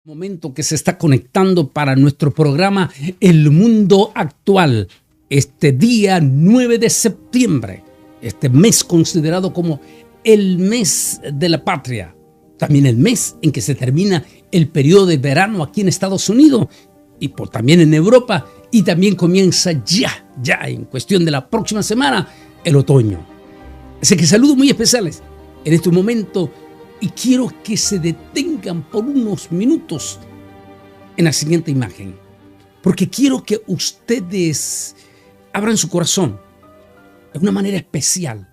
Momento que se está conectando para nuestro programa El Mundo Actual, este día 9 de septiembre, este mes considerado como el mes de la patria, también el mes en que se termina el periodo de verano aquí en Estados Unidos y también en Europa, y también comienza ya en cuestión de la próxima semana, el otoño. Así que saludos muy especiales en este momento. Y quiero que se detengan por unos minutos en la siguiente imagen, porque quiero que ustedes abran su corazón de una manera especial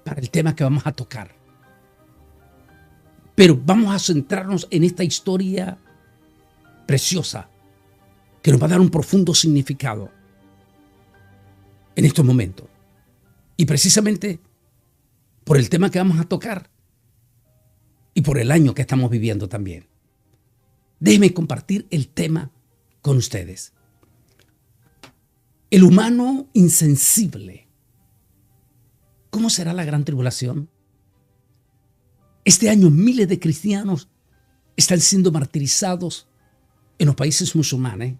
para el tema que vamos a tocar. Pero vamos a centrarnos en esta historia preciosa que nos va a dar un profundo significado en estos momentos. Y precisamente por el tema que vamos a tocar, y por el año que estamos viviendo también. Déjenme compartir el tema con ustedes. El humano insensible. ¿Cómo será la gran tribulación? Este año miles de cristianos están siendo martirizados en los países musulmanes.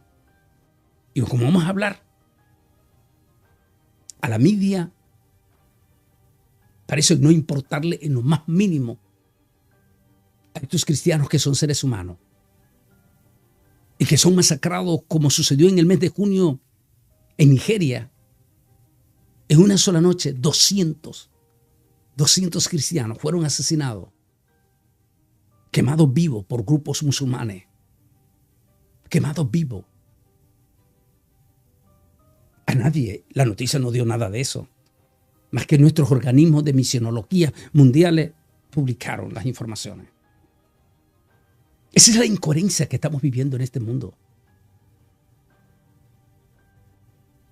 Y como vamos a hablar, a la media parece no importarle en lo más mínimo a estos cristianos que son seres humanos y que son masacrados, como sucedió en el mes de junio en Nigeria. En una sola noche 200 cristianos fueron asesinados, quemados vivos por grupos musulmanes, quemados vivos. A nadie la noticia no dio nada de eso, más que nuestros organismos de misionología mundiales publicaron las informaciones. Esa es la incoherencia que estamos viviendo en este mundo.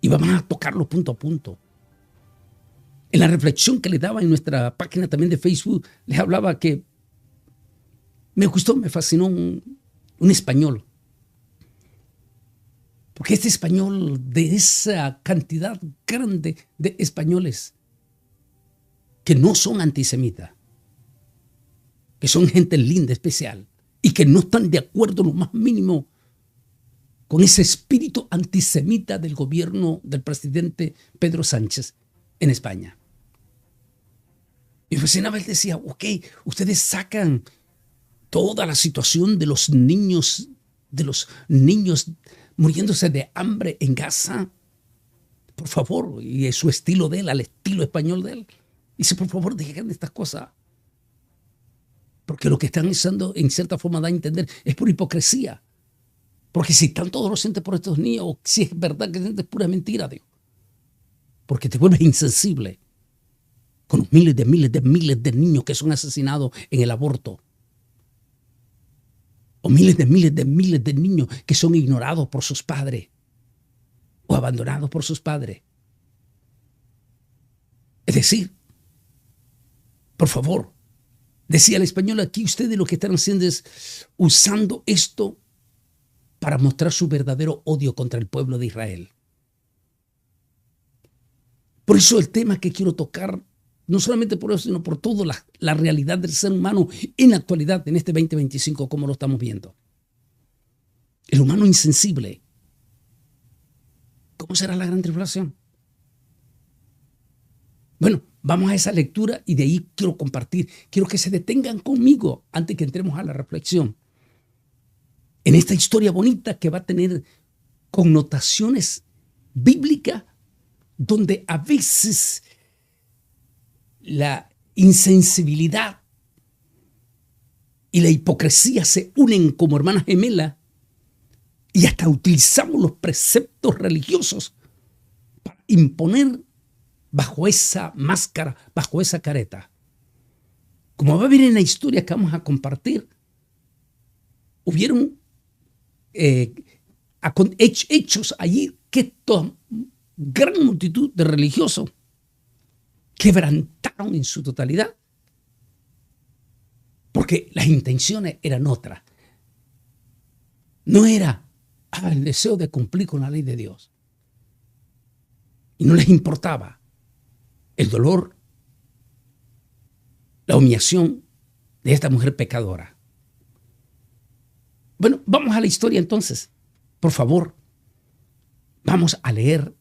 Y vamos a tocarlo punto a punto. En la reflexión que le daba en nuestra página también de Facebook, les hablaba que me gustó, me fascinó un español. Porque este español, de esa cantidad grande de españoles que no son antisemitas, que son gente linda, especial, y que no están de acuerdo en lo más mínimo con ese espíritu antisemita del gobierno del presidente Pedro Sánchez en España. Y fascinaba, él decía, ok, ustedes sacan toda la situación de los niños muriéndose de hambre en Gaza, por favor, y es su estilo de él, al estilo español de él. Dice, por favor, dejen estas cosas. Porque lo que están usando, en cierta forma, da a entender, es por hipocresía. Porque si están todos los sientes por estos niños, o si es verdad que sientes pura mentira, Dios. Porque te vuelves insensible con los miles de niños que son asesinados en el aborto. O miles de niños que son ignorados por sus padres o abandonados por sus padres. Es decir, por favor, decía el español, aquí ustedes lo que están haciendo es usando esto para mostrar su verdadero odio contra el pueblo de Israel. Por eso el tema que quiero tocar, no solamente por eso, sino por toda la realidad del ser humano en la actualidad, en este 2025, como lo estamos viendo. El humano insensible. ¿Cómo será la gran tribulación? Bueno, vamos a esa lectura y de ahí quiero compartir. Quiero que se detengan conmigo antes que entremos a la reflexión. En esta historia bonita que va a tener connotaciones bíblicas, donde a veces la insensibilidad y la hipocresía se unen como hermanas gemelas y hasta utilizamos los preceptos religiosos para imponer bajo esa máscara, bajo esa careta. Como va a ver en la historia que vamos a compartir, hubieron hechos allí que toda gran multitud de religiosos quebrantaron en su totalidad, porque las intenciones eran otras. No era el deseo de cumplir con la ley de Dios, y no les importaba el dolor, la humillación de esta mujer pecadora. Bueno, vamos a la historia entonces. Por favor, vamos a leer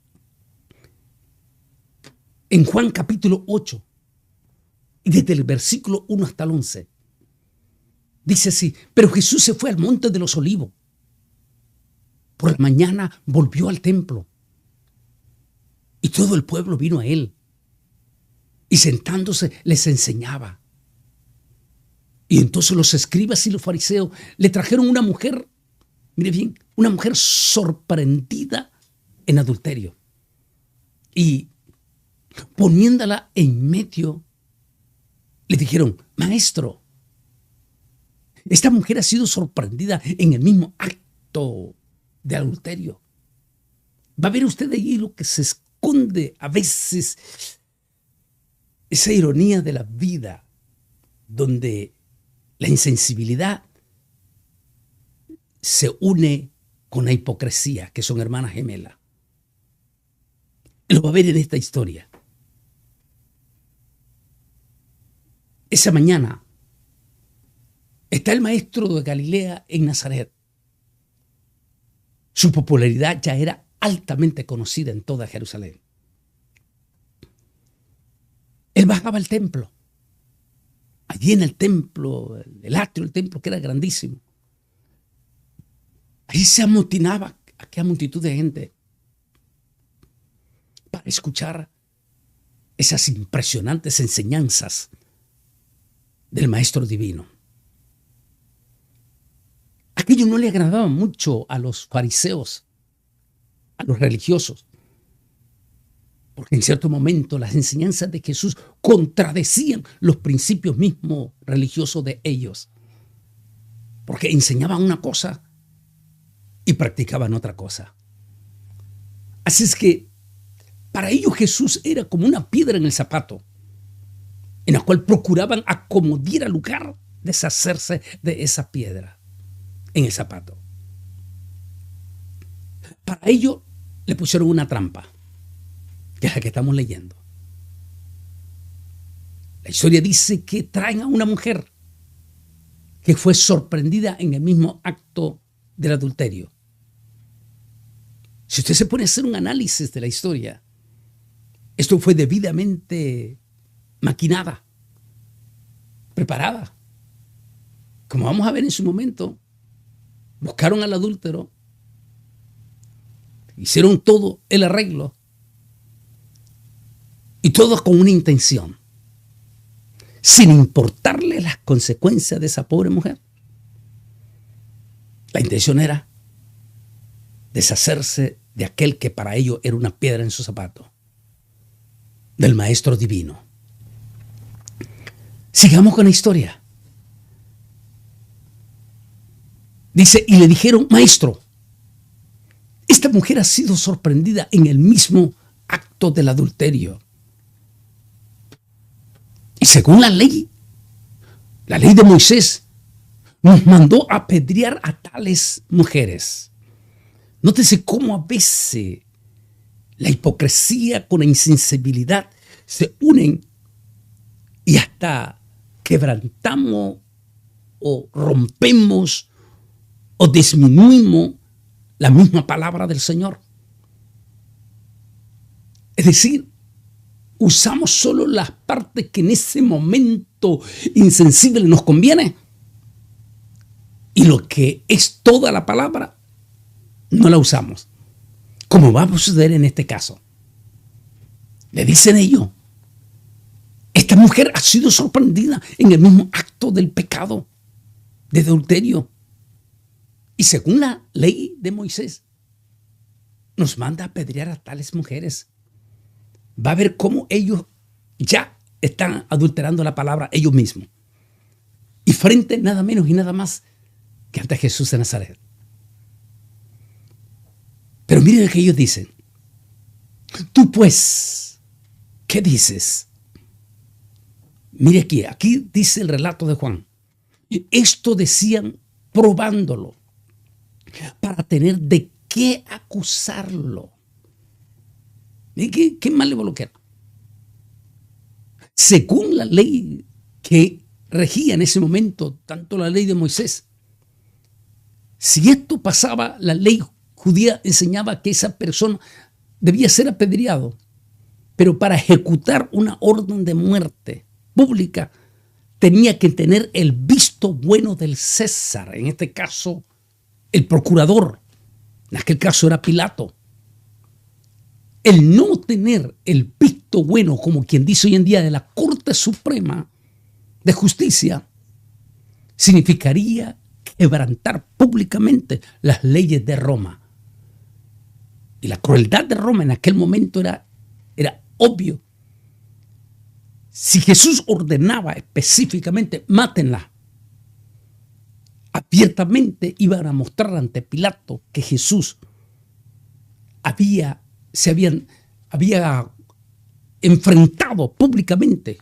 en Juan capítulo 8, y desde el versículo 1 hasta el 11. Dice así: pero Jesús se fue al monte de los Olivos. Por la mañana volvió al templo y todo el pueblo vino a él, y sentándose les enseñaba. Y entonces los escribas y los fariseos le trajeron una mujer, mire bien, una mujer sorprendida en adulterio, y poniéndola en medio, le dijeron: maestro, esta mujer ha sido sorprendida en el mismo acto de adulterio. Va a ver usted allí lo que se esconde a veces, esa ironía de la vida, donde la insensibilidad se une con la hipocresía, que son hermanas gemelas. Lo va a ver en esta historia. Esa mañana está el maestro de Galilea en Nazaret. Su popularidad ya era altamente conocida en toda Jerusalén. Él bajaba al templo. Allí en el templo, el atrio del templo, que era grandísimo, ahí se amotinaba aquella multitud de gente para escuchar esas impresionantes enseñanzas del Maestro Divino. Aquello no le agradaba mucho a los fariseos, a los religiosos, porque en cierto momento las enseñanzas de Jesús contradecían los principios mismos religiosos de ellos, porque enseñaban una cosa y practicaban otra cosa. Así es que para ellos Jesús era como una piedra en el zapato, en la cual procuraban a como diera lugar deshacerse de esa piedra en el zapato. Para ello le pusieron una trampa, que es la que estamos leyendo. La historia dice que traen a una mujer que fue sorprendida en el mismo acto del adulterio. Si usted se pone a hacer un análisis de la historia, esto fue debidamente maquinada, preparada. Como vamos a ver en su momento, buscaron al adúltero, hicieron todo el arreglo, y todo con una intención, sin importarle las consecuencias de esa pobre mujer. La intención era deshacerse de aquel que para ellos era una piedra en su zapato, del Maestro Divino. Sigamos con la historia. Dice: y le dijeron: maestro, esta mujer ha sido sorprendida en el mismo acto del adulterio. Y según la ley de Moisés, nos mandó apedrear a tales mujeres. Nótese cómo a veces la hipocresía con la insensibilidad se unen y hasta quebrantamos o rompemos o disminuimos la misma palabra del Señor. Es decir, usamos solo las partes que en ese momento insensible nos conviene, y lo que es toda la palabra no la usamos, como va a suceder en este caso. Le dicen ellos: esta mujer ha sido sorprendida en el mismo acto del pecado de adulterio, y según la ley de Moisés nos manda a apedrear a tales mujeres. Va a ver cómo ellos ya están adulterando la palabra ellos mismos, y frente nada menos y nada más que ante Jesús de Nazaret. Pero miren lo que ellos dicen: tú pues, ¿qué dices? Mire aquí dice el relato de Juan. Esto decían probándolo, para tener de qué acusarlo. ¿Y qué malévolo que era? Según la ley que regía en ese momento, tanto la ley de Moisés Si esto pasaba, la ley judía enseñaba que esa persona debía ser apedreado. Pero para ejecutar una orden de muerte pública tenía que tener el visto bueno del César, en este caso el procurador, en aquel caso era Pilato. El no tener el visto bueno, como quien dice hoy en día, de la Corte Suprema de Justicia, significaría quebrantar públicamente las leyes de Roma. Y la crueldad de Roma en aquel momento era obvio. Si Jesús ordenaba específicamente, mátenla, abiertamente iban a mostrar ante Pilato que Jesús había enfrentado públicamente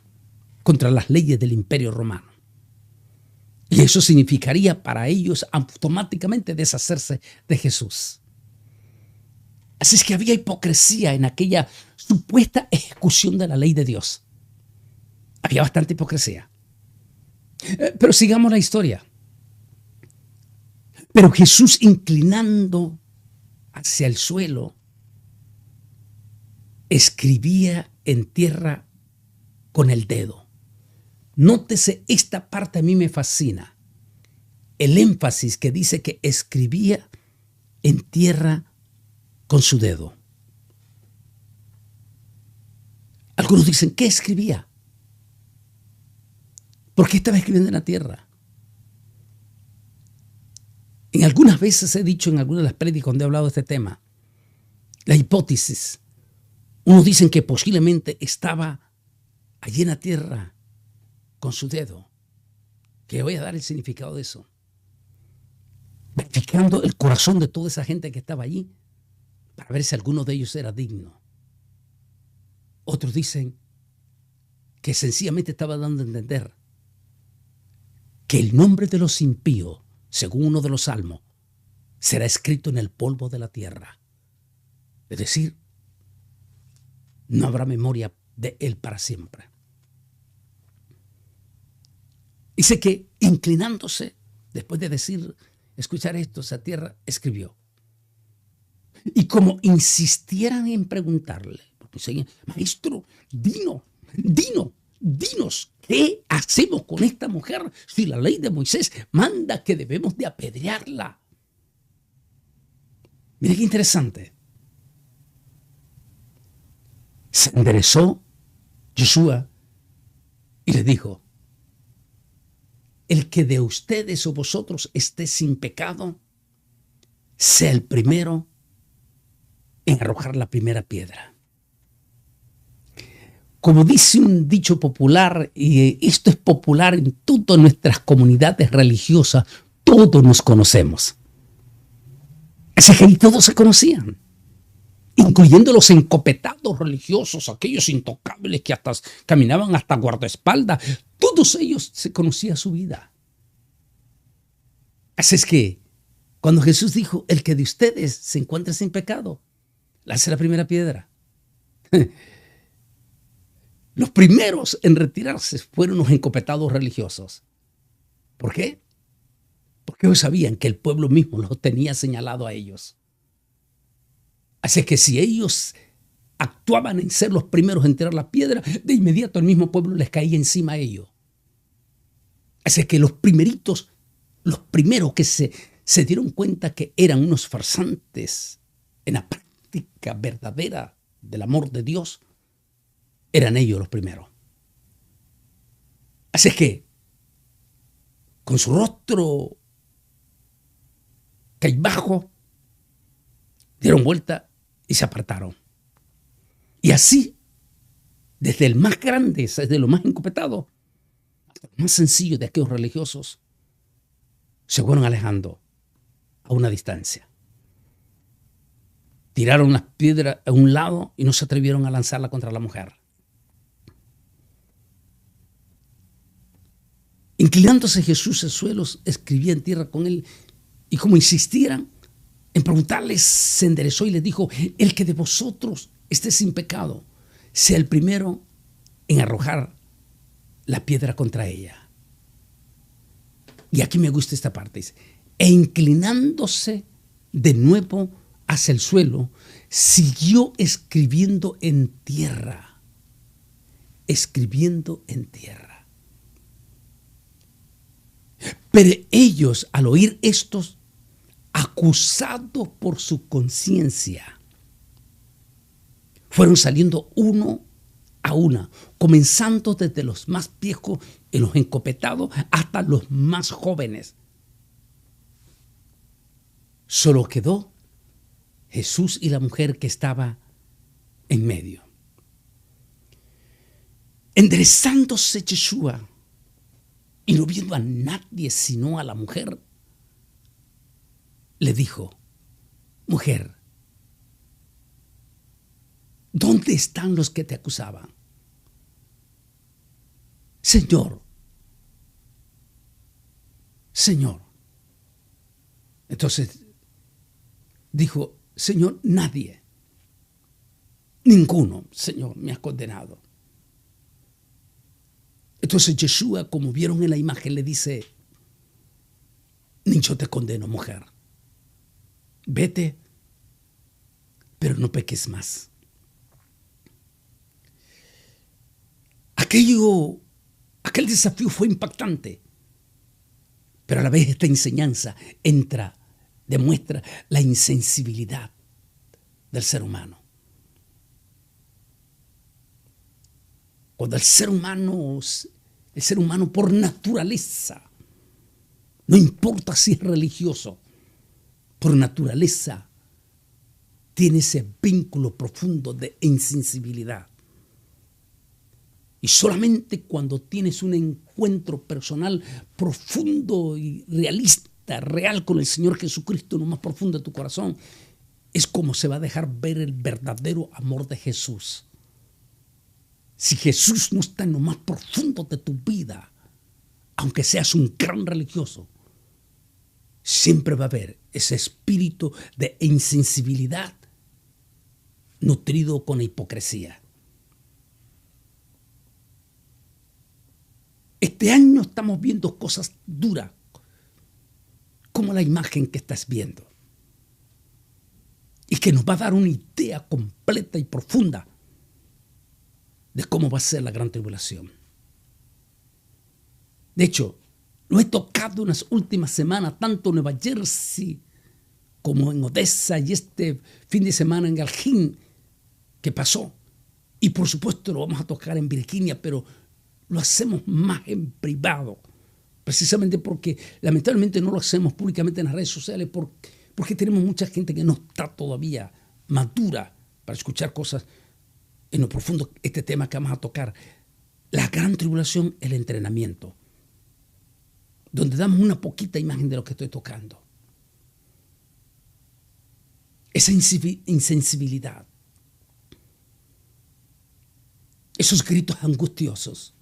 contra las leyes del Imperio Romano. Y eso significaría para ellos automáticamente deshacerse de Jesús. Así es que había hipocresía en aquella supuesta ejecución de la ley de Dios. Había bastante hipocresía. Pero sigamos la historia. Pero Jesús, inclinando hacia el suelo, escribía en tierra con el dedo. Nótese, esta parte a mí me fascina. El énfasis que dice que escribía en tierra con su dedo. Algunos dicen, ¿qué escribía? ¿Por qué estaba escribiendo en la tierra? En algunas veces he dicho en algunas de las prédicas donde he hablado de este tema, la hipótesis. Unos dicen que posiblemente estaba allí en la tierra con su dedo. Que voy a dar el significado de eso. Verificando el corazón de toda esa gente que estaba allí para ver si alguno de ellos era digno. Otros dicen que sencillamente estaba dando a entender que el nombre de los impíos, según uno de los salmos, será escrito en el polvo de la tierra. Es decir, no habrá memoria de él para siempre. Dice que inclinándose, después de escuchar esto, esa tierra escribió. Y como insistieran en preguntarle, porque decían, maestro, dinos, ¿qué hacemos con esta mujer si la ley de Moisés manda que debemos de apedrearla? Mira qué interesante. Se enderezó Josué y le dijo, el que de ustedes o vosotros esté sin pecado, sea el primero en arrojar la primera piedra. Como dice un dicho popular, y esto es popular en todas nuestras comunidades religiosas, todos nos conocemos. Así que ahí todos se conocían, incluyendo los encopetados religiosos, aquellos intocables que hasta caminaban hasta guardaespaldas. Todos ellos se conocían su vida. Así es que cuando Jesús dijo, el que de ustedes se encuentre sin pecado, lance la primera piedra. Los primeros en retirarse fueron los encopetados religiosos. ¿Por qué? Porque ellos sabían que el pueblo mismo los tenía señalado a ellos. Así que si ellos actuaban en ser los primeros en tirar la piedra, de inmediato el mismo pueblo les caía encima a ellos. Así que los primeros que se dieron cuenta que eran unos farsantes en la práctica verdadera del amor de Dios, eran ellos los primeros. Así que, con su rostro cabizbajo, dieron vuelta y se apartaron. Y así, desde el más grande, desde lo más encopetado, hasta lo más sencillo de aquellos religiosos, se fueron alejando a una distancia. Tiraron las piedras a un lado y no se atrevieron a lanzarla contra la mujer. Inclinándose Jesús al suelo, escribía en tierra con él, y como insistieran en preguntarles, se enderezó y les dijo, el que de vosotros esté sin pecado, sea el primero en arrojar la piedra contra ella. Y aquí me gusta esta parte, dice, E inclinándose de nuevo hacia el suelo, siguió escribiendo en tierra. Escribiendo en tierra. Pero ellos, al oír estos, acusados por su conciencia, fueron saliendo uno a una, comenzando desde los más viejos y los encopetados hasta los más jóvenes. Solo quedó Jesús y la mujer que estaba en medio. Enderezándose Yeshua y no viendo a nadie sino a la mujer, le dijo: mujer, ¿dónde están los que te acusaban? Señor. Entonces dijo: Señor, nadie, ninguno, Señor, me ha condenado. Entonces Yeshua, como vieron en la imagen, le dice: ni yo te condeno, mujer. Vete, pero no peques más. Aquel desafío fue impactante, pero a la vez esta enseñanza demuestra la insensibilidad del ser humano. Cuando el ser humano por naturaleza, no importa si es religioso, por naturaleza tiene ese vínculo profundo de insensibilidad. Y solamente cuando tienes un encuentro personal profundo y realista, real con el Señor Jesucristo en lo más profundo de tu corazón, es como se va a dejar ver el verdadero amor de Jesús. Si Jesús no está en lo más profundo de tu vida, aunque seas un gran religioso, siempre va a haber ese espíritu de insensibilidad nutrido con hipocresía. Este año estamos viendo cosas duras, como la imagen que estás viendo, y que nos va a dar una idea completa y profunda de cómo va a ser la gran tribulación. De hecho, lo he tocado en las últimas semanas, tanto en Nueva Jersey como en Odessa, y este fin de semana en Elgin que pasó. Y por supuesto lo vamos a tocar en Virginia, pero lo hacemos más en privado, precisamente porque lamentablemente no lo hacemos públicamente en las redes sociales, porque tenemos mucha gente que no está todavía madura para escuchar cosas en lo profundo. Este tema que vamos a tocar, la gran tribulación, el entrenamiento, donde damos una poquita imagen de lo que estoy tocando. Esa insensibilidad, esos gritos angustiosos,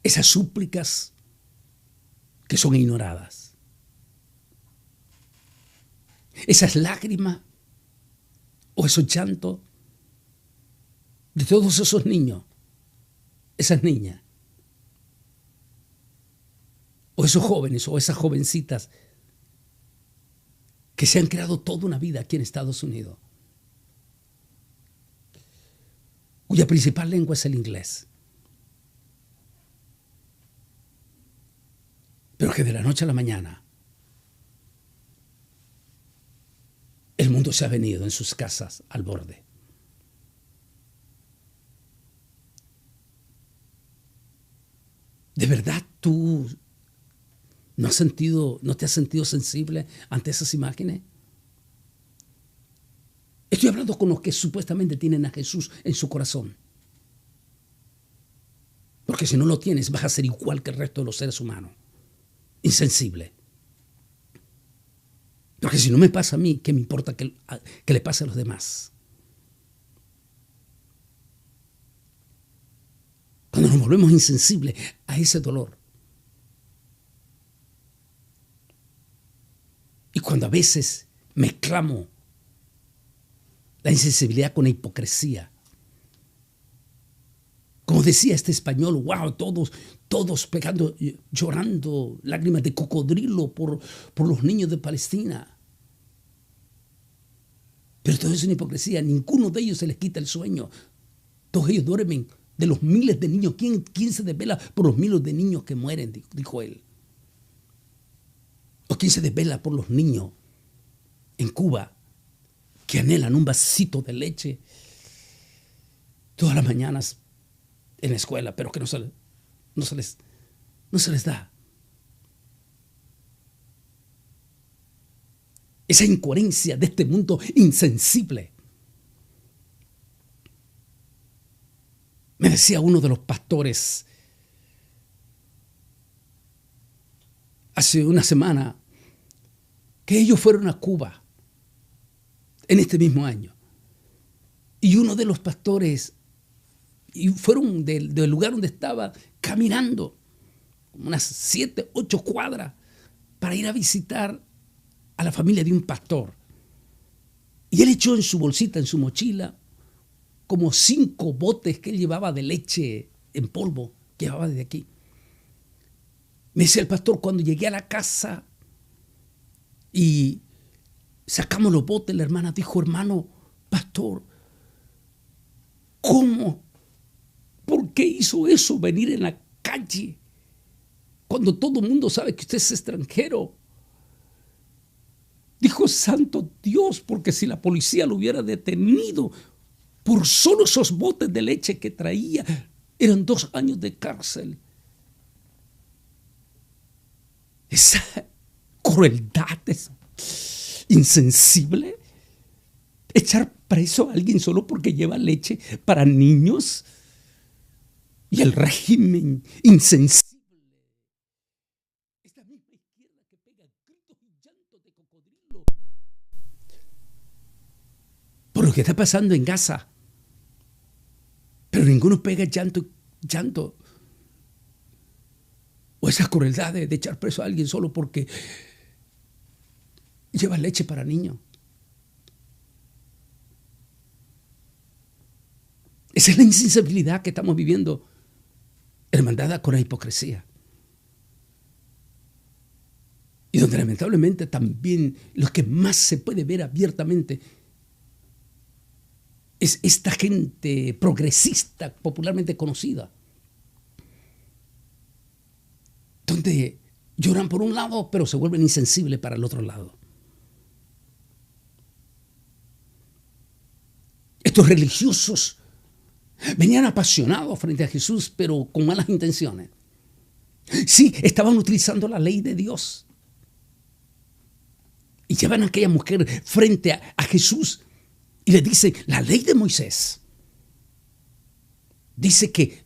esas súplicas que son ignoradas, esas lágrimas o esos llantos de todos esos niños, esas niñas, o esos jóvenes o esas jovencitas que se han creado toda una vida aquí en Estados Unidos, cuya principal lengua es el inglés, pero que de la noche a la mañana el mundo se ha venido en sus casas al borde. ¿De verdad tú no te has sentido sensible ante esas imágenes? Estoy hablando con los que supuestamente tienen a Jesús en su corazón. Porque si no lo tienes, vas a ser igual que el resto de los seres humanos. Insensible. Porque si no me pasa a mí, ¿qué me importa que le pase a los demás? Cuando nos volvemos insensibles a ese dolor. Y cuando a veces mezclamos la insensibilidad con la hipocresía, Como decía este español, wow, todos pegando, llorando, lágrimas de cocodrilo por los niños de Palestina. Pero todo es una hipocresía. Ninguno de ellos se les quita el sueño. Todos ellos duermen. De los miles de niños, ¿quién se desvela por los miles de niños que mueren? Dijo él. ¿O quién se desvela por los niños en Cuba que anhelan un vasito de leche todas las mañanas en la escuela, pero que no se les da? Esa incoherencia de este mundo insensible. Me decía uno de los pastores hace una semana que ellos fueron a Cuba en este mismo año. Y uno de los pastores, y fueron del lugar donde estaba caminando, unas 7, 8 cuadras, para ir a visitar a la familia de un pastor. Y él echó en su bolsita, en su mochila, como 5 botes que él llevaba de leche en polvo, que llevaba desde aquí. Me decía el pastor, cuando llegué a la casa y sacamos los botes, la hermana dijo, hermano, pastor, ¿cómo? ¿Por qué hizo eso, venir en la calle, cuando todo el mundo sabe que usted es extranjero? Dijo, santo Dios, porque si la policía lo hubiera detenido por solo esos botes de leche que traía, eran 2 años de cárcel. Esa crueldad es insensible. Echar preso a alguien solo porque lleva leche para niños. Y el régimen insensible. Esta misma izquierda que pega gritos y llantos de cocodrilo por lo que está pasando en Gaza. Pero ninguno pega llanto. O esa crueldad de echar preso a alguien solo porque lleva leche para niños. Esa es la insensibilidad que estamos viviendo, hermandada con la hipocresía. Y donde lamentablemente también lo que más se puede ver abiertamente es esta gente progresista, popularmente conocida, donde lloran por un lado, pero se vuelven insensibles para el otro lado. Estos religiosos venían apasionados frente a Jesús, pero con malas intenciones. Sí, estaban utilizando la ley de Dios. Y llevan a aquella mujer frente a Jesús y le dicen, la ley de Moisés dice que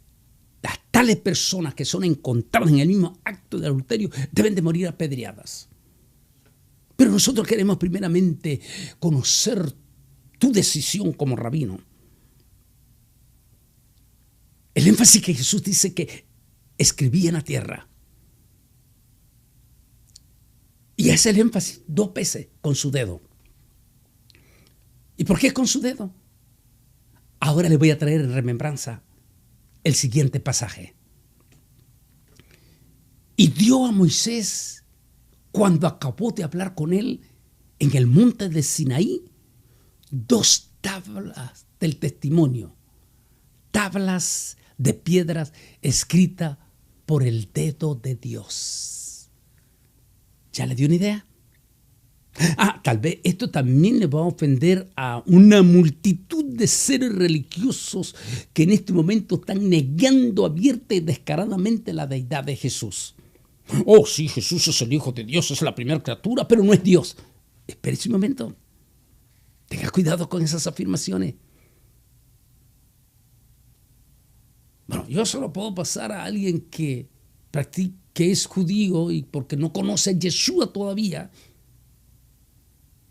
las tales personas que son encontradas en el mismo acto de adulterio deben de morir apedreadas. Pero nosotros queremos primeramente conocer tu decisión como rabino. El énfasis que Jesús dice que escribía en la tierra. Y hace el énfasis 2 veces con su dedo. ¿Y por qué con su dedo? Ahora le voy a traer en remembranza el siguiente pasaje. Y dio a Moisés, cuando acabó de hablar con él en el monte de Sinaí, 2 tablas del testimonio, tablas de piedras escritas por el dedo de Dios. ¿Ya le dio una idea? Tal vez esto también le va a ofender a una multitud de seres religiosos que en este momento están negando abierta y descaradamente la deidad de Jesús. Oh, sí, Jesús es el Hijo de Dios, es la primera criatura, pero no es Dios. Espérese un momento. Tenga cuidado con esas afirmaciones. Bueno, yo solo puedo pasar a alguien que es judío y porque no conoce a Yeshua todavía.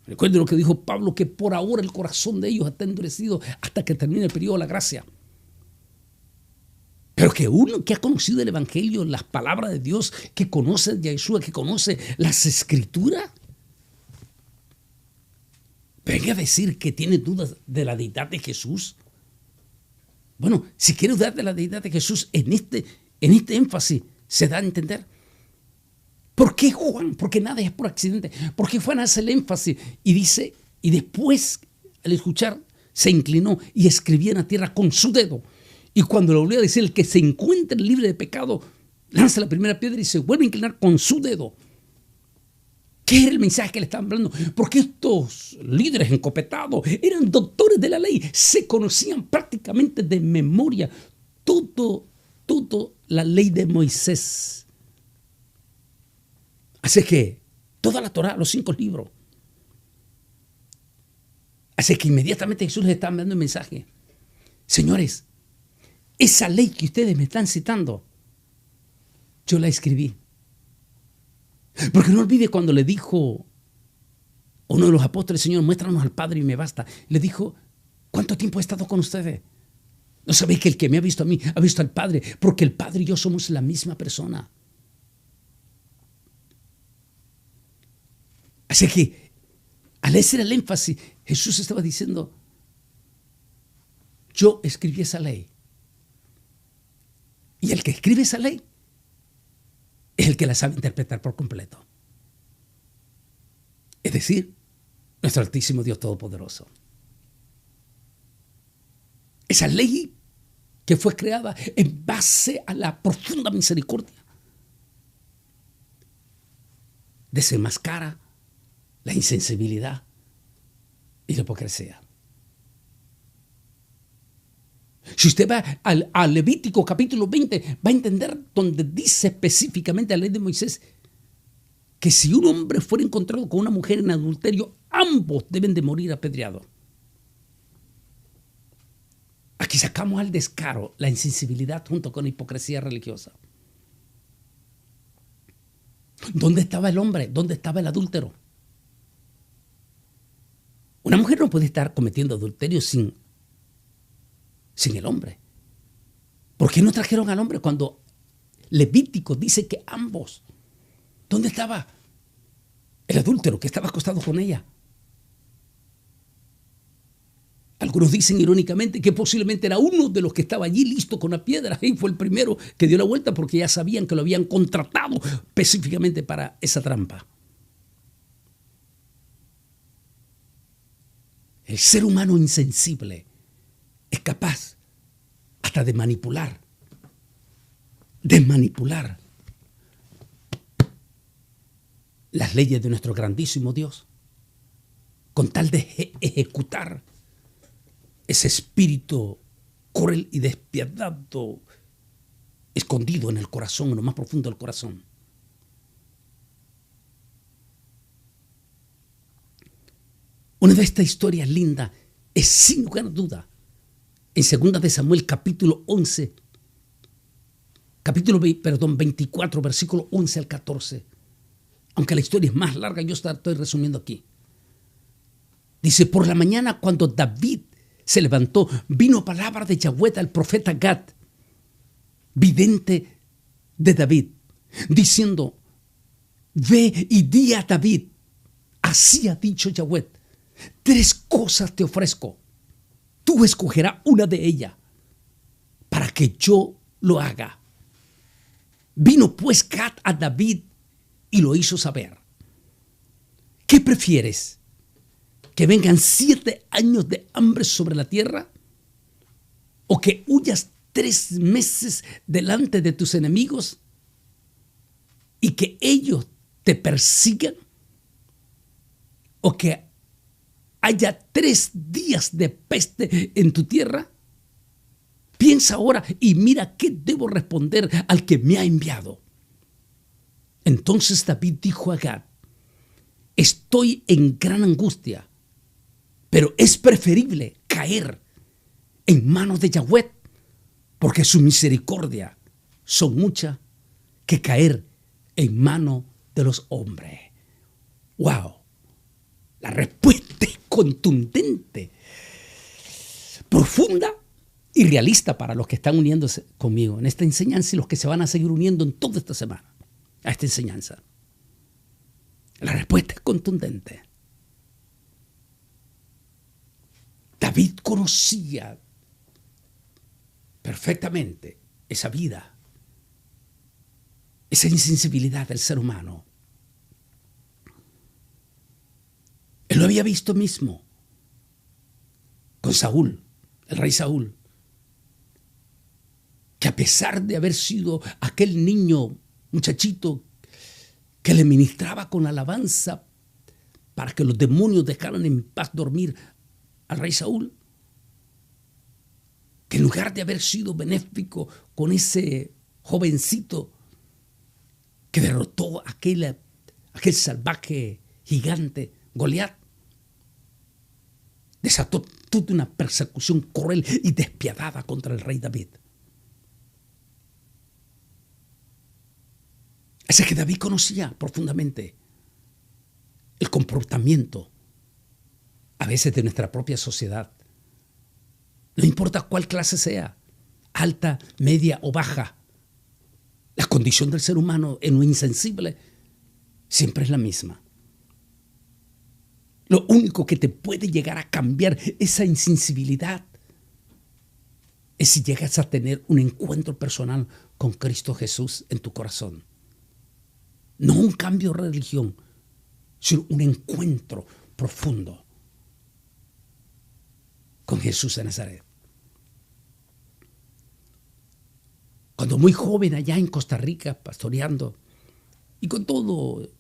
Recuerden lo que dijo Pablo, que por ahora el corazón de ellos está endurecido hasta que termine el periodo de la gracia. Pero que uno que ha conocido el Evangelio, las palabras de Dios, que conoce a Yeshua, que conoce las Escrituras, venga a decir que tiene dudas de la deidad de Jesús. Bueno, si quiero dudar de la deidad de Jesús en este énfasis, se da a entender. ¿Por qué Juan? Porque nada es por accidente. Porque Juan hace el énfasis y dice, y después al escuchar se inclinó y escribía en la tierra con su dedo. Y cuando lo volvió a decir, el que se encuentre libre de pecado, lanza la primera piedra y se vuelve a inclinar con su dedo. ¿Qué era el mensaje que le estaban hablando? Porque estos líderes encopetados eran doctores de la ley, se conocían prácticamente de memoria toda la ley de Moisés. Así que toda la Torá, los 5 libros. Así que inmediatamente Jesús les estaba dando un mensaje. Señores, esa ley que ustedes me están citando, yo la escribí. Porque no olvide cuando le dijo uno de los apóstoles, Señor, muéstranos al Padre y me basta. Le dijo, ¿cuánto tiempo he estado con ustedes? ¿No sabéis que el que me ha visto a mí ha visto al Padre? Porque el Padre y yo somos la misma persona. Así que, al hacer el énfasis, Jesús estaba diciendo, yo escribí esa ley. Y el que escribe esa ley es el que la sabe interpretar por completo. Es decir, nuestro Altísimo Dios Todopoderoso. Esa ley que fue creada en base a la profunda misericordia desenmascara la insensibilidad y la hipocresía. Si usted va al Levítico capítulo 20, va a entender donde dice específicamente la ley de Moisés que si un hombre fuera encontrado con una mujer en adulterio, ambos deben de morir apedreados. Aquí sacamos al descaro la insensibilidad junto con la hipocresía religiosa. ¿Dónde estaba el hombre? ¿Dónde estaba el adúltero? Una mujer no puede estar cometiendo adulterio sin el hombre. ¿Por qué no trajeron al hombre cuando Levítico dice que ambos? ¿Dónde estaba el adúltero que estaba acostado con ella? Algunos dicen irónicamente que posiblemente era uno de los que estaba allí listo con la piedra y fue el primero que dio la vuelta porque ya sabían que lo habían contratado específicamente para esa trampa. El ser humano insensible es capaz hasta de manipular las leyes de nuestro grandísimo Dios con tal de ejecutar ese espíritu cruel y despiadado escondido en el corazón, en lo más profundo del corazón. Una de estas historias lindas es sin lugar a duda en 2 de Samuel capítulo 24, versículo 11 al 14. Aunque la historia es más larga, yo estoy resumiendo aquí. Dice, por la mañana cuando David se levantó, vino palabra de Yahweh al profeta Gad, vidente de David, diciendo, ve y di a David, así ha dicho Yahweh, 3 cosas te ofrezco, tú escogerás una de ellas para que yo lo haga. Vino pues Gad a David y lo hizo saber. ¿Qué prefieres? ¿Que vengan 7 años de hambre sobre la tierra? ¿O que huyas 3 meses delante de tus enemigos y que ellos te persigan? ¿O que haya 3 días de peste en tu tierra? Piensa ahora y mira qué debo responder al que me ha enviado. Entonces David dijo a Gad, estoy en gran angustia, pero es preferible caer en manos de Yahweh, porque su misericordia son muchas, que caer en manos de los hombres. ¡Wow! La respuesta es contundente, profunda y realista para los que están uniéndose conmigo en esta enseñanza y los que se van a seguir uniendo en toda esta semana a esta enseñanza. La respuesta es contundente. David conocía perfectamente esa vida, esa insensibilidad del ser humano. Él lo había visto mismo con Saúl, el rey Saúl, que a pesar de haber sido aquel niño, muchachito, que le ministraba con alabanza para que los demonios dejaran en paz dormir al rey Saúl, que en lugar de haber sido benéfico con ese jovencito que derrotó a aquel salvaje gigante, Goliat, desató toda una persecución cruel y despiadada contra el rey David. Así que David conocía profundamente el comportamiento a veces de nuestra propia sociedad. No importa cuál clase sea, alta, media o baja, la condición del ser humano en lo insensible siempre es la misma. Lo único que te puede llegar a cambiar esa insensibilidad es si llegas a tener un encuentro personal con Cristo Jesús en tu corazón. No un cambio de religión, sino un encuentro profundo con Jesús de Nazaret. Cuando muy joven allá en Costa Rica, pastoreando, y con todo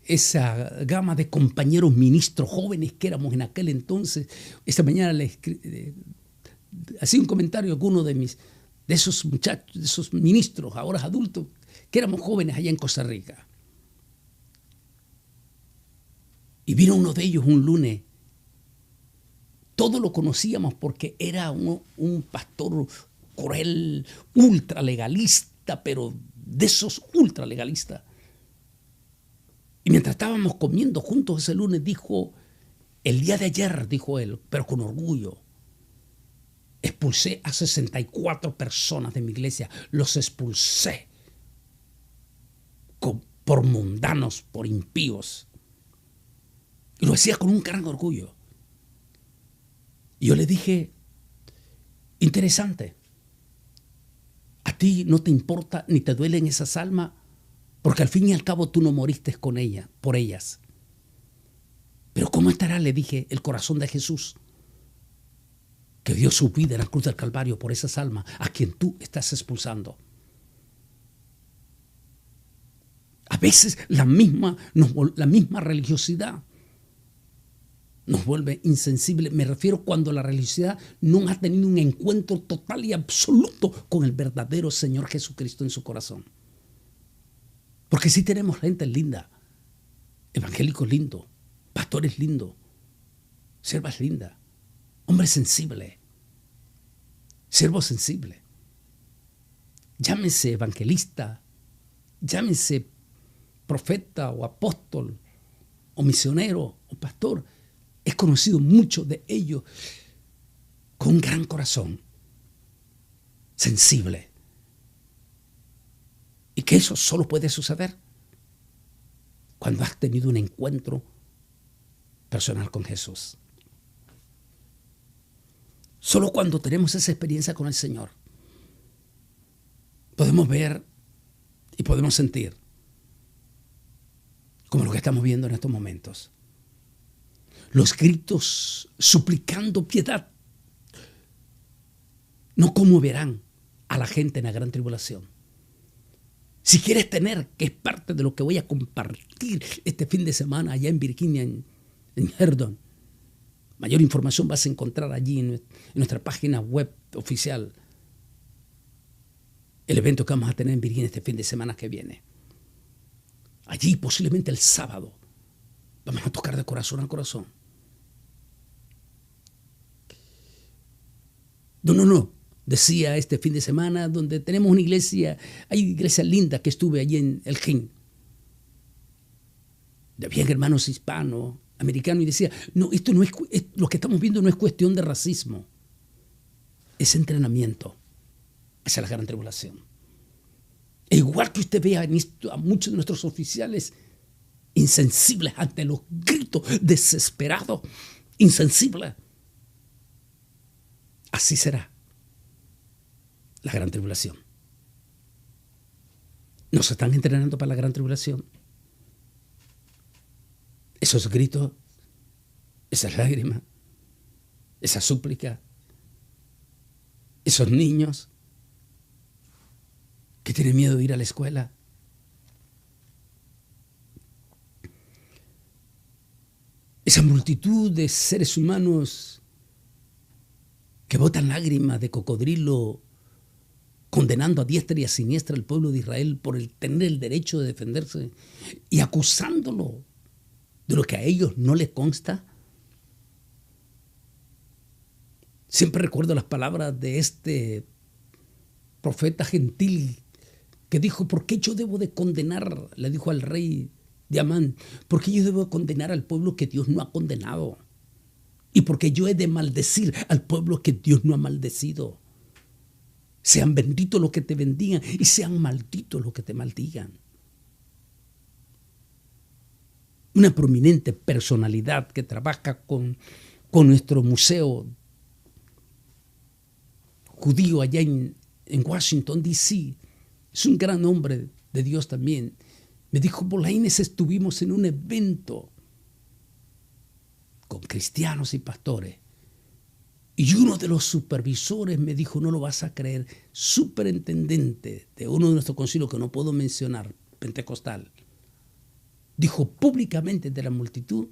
esa gama de compañeros ministros jóvenes que éramos en aquel entonces, esta mañana le hacía un comentario a alguno de esos muchachos, de esos ministros, ahora adultos, que éramos jóvenes allá en Costa Rica. Y vino uno de ellos un lunes. Todos lo conocíamos porque era un pastor cruel, ultra legalista, pero de esos ultra legalistas. Y mientras estábamos comiendo juntos ese lunes, dijo, el día de ayer, dijo él, pero con orgullo, expulsé a 64 personas de mi iglesia, los expulsé por mundanos, por impíos. Y lo hacía con un gran orgullo. Y yo le dije, interesante, a ti no te importa ni te duelen esas almas, porque al fin y al cabo tú no moriste con ella, por ellas. Pero ¿cómo estará, le dije, el corazón de Jesús, que dio su vida en la cruz del Calvario por esas almas a quien tú estás expulsando? A veces la misma religiosidad nos vuelve insensibles. Me refiero cuando la religiosidad no ha tenido un encuentro total y absoluto con el verdadero Señor Jesucristo en su corazón. Porque sí tenemos gente linda, evangélicos lindos, pastores lindos, siervas lindas, hombres sensibles, siervos sensibles. Llámese evangelista, llámese profeta o apóstol o misionero o pastor. He conocido muchos de ellos con un gran corazón, sensible. Y que eso solo puede suceder cuando has tenido un encuentro personal con Jesús. Solo cuando tenemos esa experiencia con el Señor podemos ver y podemos sentir como lo que estamos viendo en estos momentos. Los gritos suplicando piedad no conmoverán a la gente en la gran tribulación. Si quieres tener, que es parte de lo que voy a compartir este fin de semana allá en Virginia, en Herndon, mayor información vas a encontrar allí en nuestra página web oficial. El evento que vamos a tener en Virginia este fin de semana que viene. Allí posiblemente el sábado vamos a tocar de corazón a corazón. No. Decía este fin de semana, donde tenemos una iglesia, hay iglesias lindas que estuve allí en Elgin. Había hermanos hispanos, americanos, y decía, no, esto no es, lo que estamos viendo no es cuestión de racismo, es entrenamiento hacia la gran tribulación. E igual que usted vea a muchos de nuestros oficiales insensibles ante los gritos, desesperados, insensibles, así será la gran tribulación. Nos están entrenando para la gran tribulación. Esos gritos, esas lágrimas, esa súplica, esos niños que tienen miedo de ir a la escuela. Esa multitud de seres humanos que botan lágrimas de cocodrilo, condenando a diestra y a siniestra al pueblo de Israel por el tener el derecho de defenderse y acusándolo de lo que a ellos no les consta. Siempre recuerdo las palabras de este profeta gentil que dijo: ¿por qué yo debo de condenar? Le dijo al rey de Amán: ¿por qué yo debo condenar al pueblo que Dios no ha condenado? ¿Y por qué yo he de maldecir al pueblo que Dios no ha maldecido? Sean benditos los que te bendigan y sean malditos los que te maldigan. Una prominente personalidad que trabaja con nuestro museo judío allá en Washington, D.C., es un gran hombre de Dios también. Me dijo: Bolaínez, estuvimos en un evento con cristianos y pastores. Y uno de los supervisores me dijo, no lo vas a creer, superintendente de uno de nuestros concilios que no puedo mencionar, pentecostal, dijo públicamente de la multitud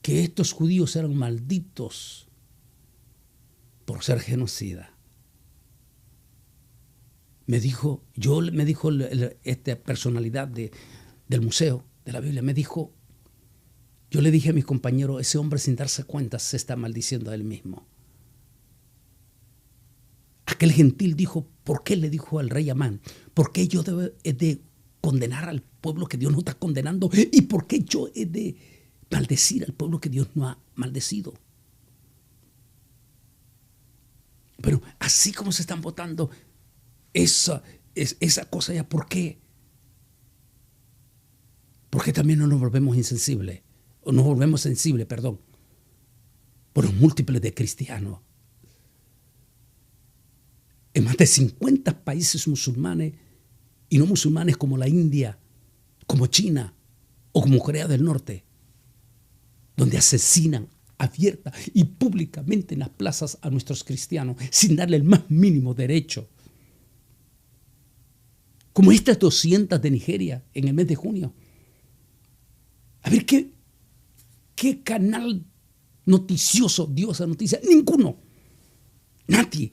que estos judíos eran malditos por ser genocidas. Me dijo esta personalidad del museo de la Biblia, me dijo: yo le dije a mis compañeros, ese hombre sin darse cuenta se está maldiciendo a él mismo. Aquel gentil dijo: ¿por qué? Le dijo al rey Amán, ¿por qué yo he de condenar al pueblo que Dios no está condenando? ¿Y por qué yo he de maldecir al pueblo que Dios no ha maldecido? Pero así como se están votando esa cosa ya, ¿por qué? Porque también no nos volvemos insensibles, o nos volvemos sensibles, perdón, por los múltiples de cristianos. En más de 50 países musulmanes y no musulmanes como la India, como China o como Corea del Norte, donde asesinan abierta y públicamente en las plazas a nuestros cristianos sin darle el más mínimo derecho. Como estas 200 de Nigeria en el mes de junio. A ver, ¿qué canal noticioso dio esa noticia? Ninguno. Nadie.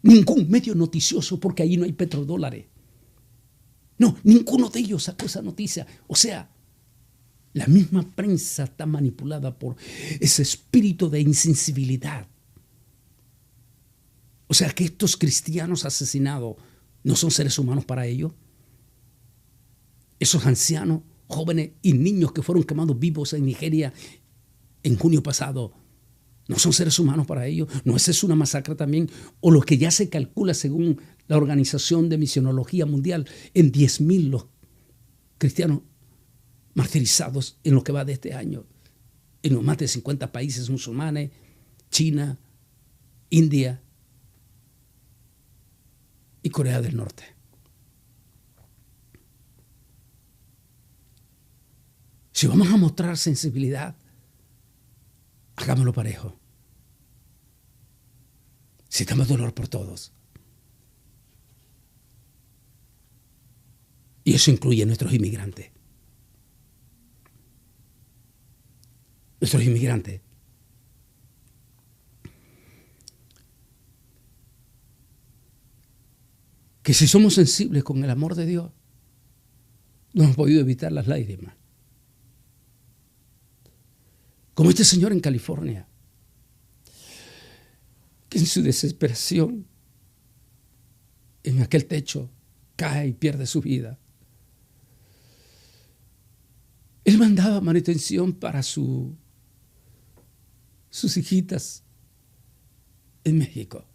Ningún medio noticioso, porque ahí no hay petrodólares. No, ninguno de ellos sacó esa noticia. O sea, la misma prensa está manipulada por ese espíritu de insensibilidad. O sea, que estos cristianos asesinados no son seres humanos para ellos. Esos ancianos, jóvenes y niños que fueron quemados vivos en Nigeria en junio pasado, ¿no son seres humanos para ellos? ¿No esa es una masacre también? O lo que ya se calcula según la Organización de Misionología Mundial, en 10,000 los cristianos martirizados en lo que va de este año, en los más de 50 países musulmanes, China, India y Corea del Norte. Si vamos a mostrar sensibilidad, hagámoslo parejo. Sintamos dolor por todos. Y eso incluye a nuestros inmigrantes. Nuestros inmigrantes. Que si somos sensibles con el amor de Dios, no hemos podido evitar las lágrimas. Como este señor en California, que en su desesperación, en aquel techo, cae y pierde su vida. Él mandaba manutención para sus hijitas en México.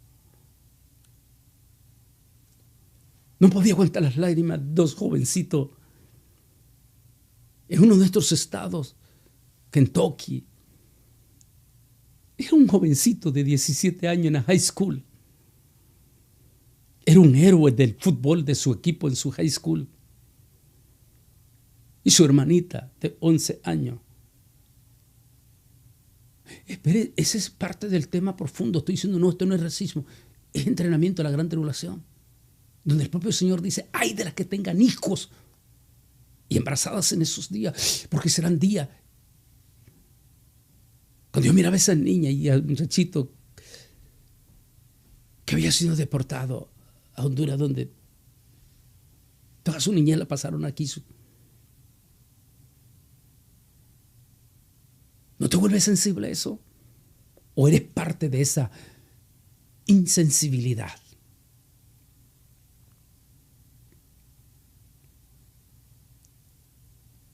No podía aguantar las lágrimas, dos jovencitos en uno de nuestros estados, Kentucky, Era un jovencito de 17 años en la high school. Era un héroe del fútbol de su equipo en su high school. Y su hermanita de 11 años. Espere, ese es parte del tema profundo. Estoy diciendo, no, esto no es racismo. Es entrenamiento a la gran tribulación. Donde el propio Señor dice, ay de las que tengan hijos y embarazadas en esos días, porque serán días. Cuando yo miraba a esa niña y al muchachito que había sido deportado a Honduras, donde toda su niñez la pasaron aquí. ¿No te vuelves sensible a eso? ¿O eres parte de esa insensibilidad?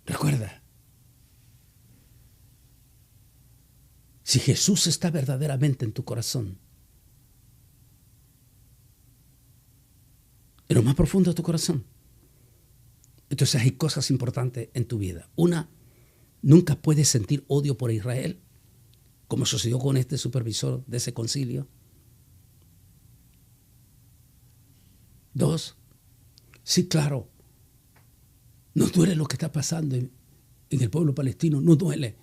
Recuerda, si Jesús está verdaderamente en tu corazón, en lo más profundo de tu corazón, entonces hay cosas importantes en tu vida. Una, nunca puedes sentir odio por Israel, como sucedió con este supervisor de ese concilio. Dos, sí, claro, nos duele lo que está pasando en el pueblo palestino, nos duele.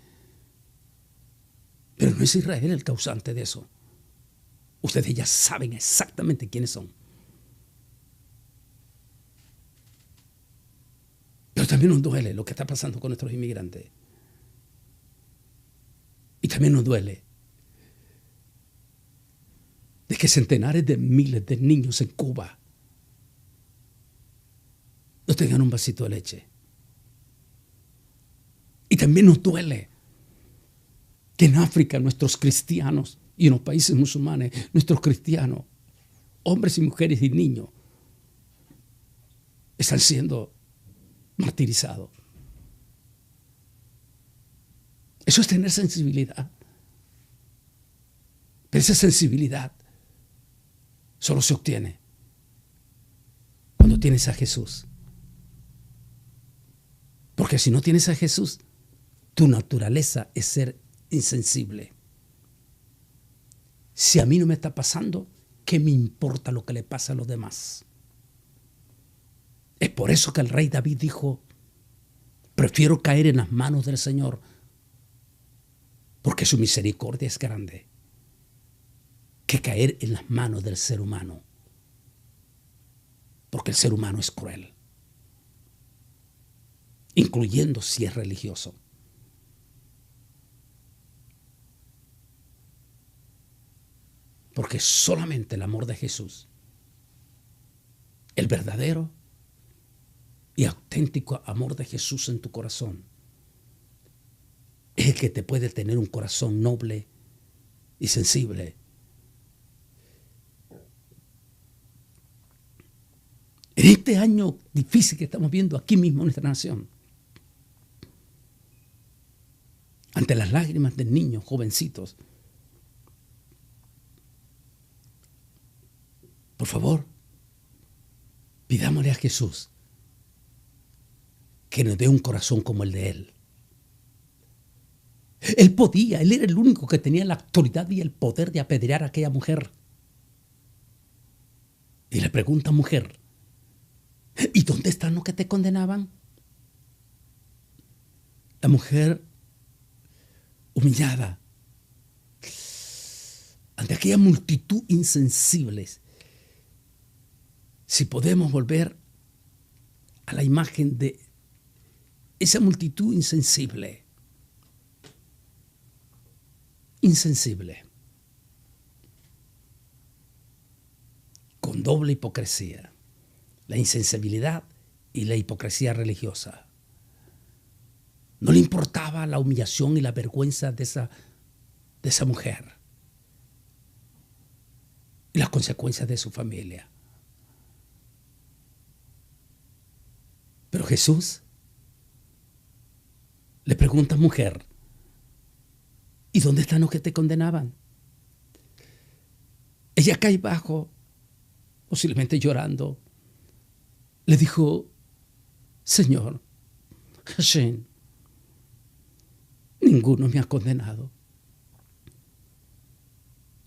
Pero no es Israel el causante de eso. Ustedes ya saben exactamente quiénes son. Pero también nos duele lo que está pasando con nuestros inmigrantes. Y también nos duele de que centenares de miles de niños en Cuba no tengan un vasito de leche. Y también nos duele que en África nuestros cristianos y en los países musulmanes, nuestros cristianos, hombres y mujeres y niños, están siendo martirizados. Eso es tener sensibilidad. Pero esa sensibilidad solo se obtiene cuando tienes a Jesús. Porque si no tienes a Jesús, tu naturaleza es ser insensible. Si a mí no me está pasando, ¿qué me importa lo que le pasa a los demás? Es por eso que el rey David dijo, prefiero caer en las manos del Señor, porque su misericordia es grande, que caer en las manos del ser humano, porque el ser humano es cruel, incluyendo si es religioso. Porque solamente el amor de Jesús, el verdadero y auténtico amor de Jesús en tu corazón, es el que te puede tener un corazón noble y sensible. En este año difícil que estamos viendo aquí mismo en nuestra nación, ante las lágrimas de niños jovencitos, por favor, pidámosle a Jesús que nos dé un corazón como el de Él. Él era el único que tenía la autoridad y el poder de apedrear a aquella mujer. Y le pregunta, mujer, ¿y dónde están los que te condenaban? La mujer, humillada ante aquella multitud insensible. Si podemos volver a la imagen de esa multitud insensible, con doble hipocresía, la insensibilidad y la hipocresía religiosa. No le importaba la humillación y la vergüenza de esa mujer y las consecuencias de su familia. Pero Jesús le pregunta, mujer, ¿y dónde están los que te condenaban? Ella cae bajo, posiblemente llorando, le dijo, Señor, Hashem, ninguno me ha condenado.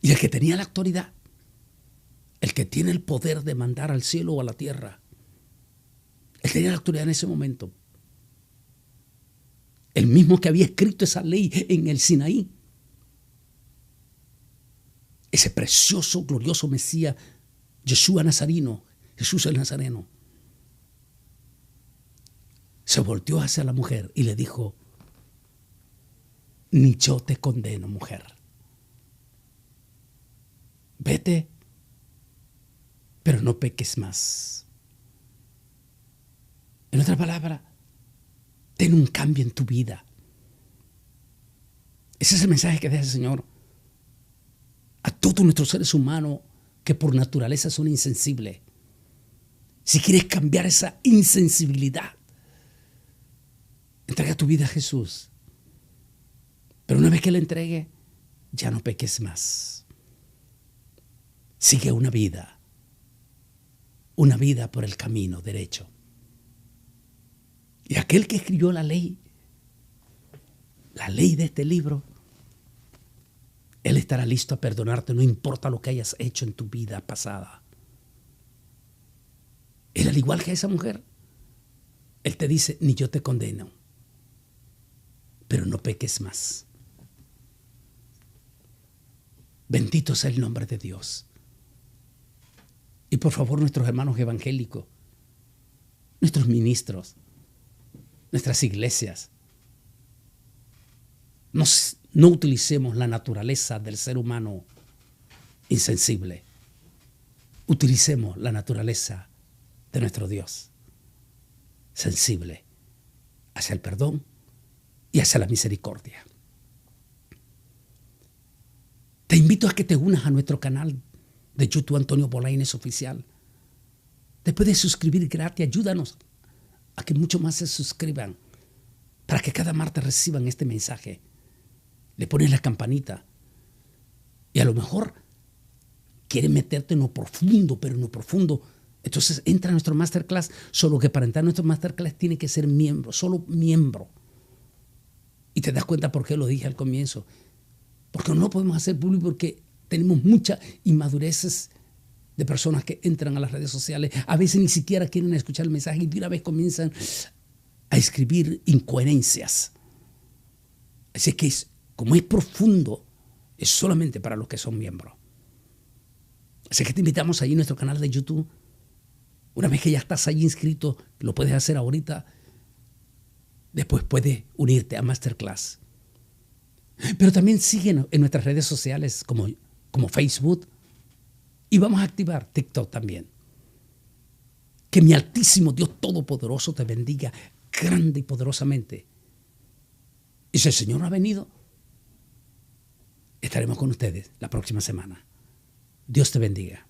Y el que tenía la autoridad, el que tiene el poder de mandar al cielo o a la tierra, él tenía la autoridad en ese momento. El mismo que había escrito esa ley en el Sinaí. Ese precioso, glorioso Mesías, Yeshua Nazareno, Jesús el Nazareno, se volteó hacia la mujer y le dijo: ni yo te condeno, mujer. Vete, pero no peques más. En otra palabra, ten un cambio en tu vida. Ese es el mensaje que deja el Señor a todos nuestros seres humanos que por naturaleza son insensibles. Si quieres cambiar esa insensibilidad, entrega tu vida a Jesús. Pero una vez que la entregue, ya no peques más. Sigue una vida por el camino derecho. Y aquel que escribió la ley de este libro, Él estará listo a perdonarte, no importa lo que hayas hecho en tu vida pasada. Él, al igual que esa mujer, Él te dice: ni yo te condeno, pero no peques más. Bendito sea el nombre de Dios. Y por favor, nuestros hermanos evangélicos, nuestros ministros, nuestras iglesias, no utilicemos la naturaleza del ser humano insensible. Utilicemos la naturaleza de nuestro Dios, sensible hacia el perdón y hacia la misericordia. Te invito a que te unas a nuestro canal de YouTube Antonio Bolaínez Oficial. Te puedes suscribir gratis. Ayúdanos a que muchos más se suscriban para que cada martes reciban este mensaje. Le pones la campanita y a lo mejor quieres meterte en lo profundo, pero en lo profundo. Entonces entra a nuestro masterclass, solo que para entrar a nuestro masterclass tiene que ser miembro, solo miembro. Y te das cuenta por qué lo dije al comienzo. Porque no lo podemos hacer público, porque tenemos muchas inmadureces de personas que entran a las redes sociales. A veces ni siquiera quieren escuchar el mensaje y de una vez comienzan a escribir incoherencias. Así que como es profundo, es solamente para los que son miembros. Así que te invitamos ahí en nuestro canal de YouTube. Una vez que ya estás ahí inscrito, lo puedes hacer ahorita. Después puedes unirte a Masterclass. Pero también síguenos en nuestras redes sociales como Facebook. Y vamos a activar TikTok también. Que mi altísimo Dios Todopoderoso te bendiga grande y poderosamente. Y si el Señor no ha venido, estaremos con ustedes la próxima semana. Dios te bendiga.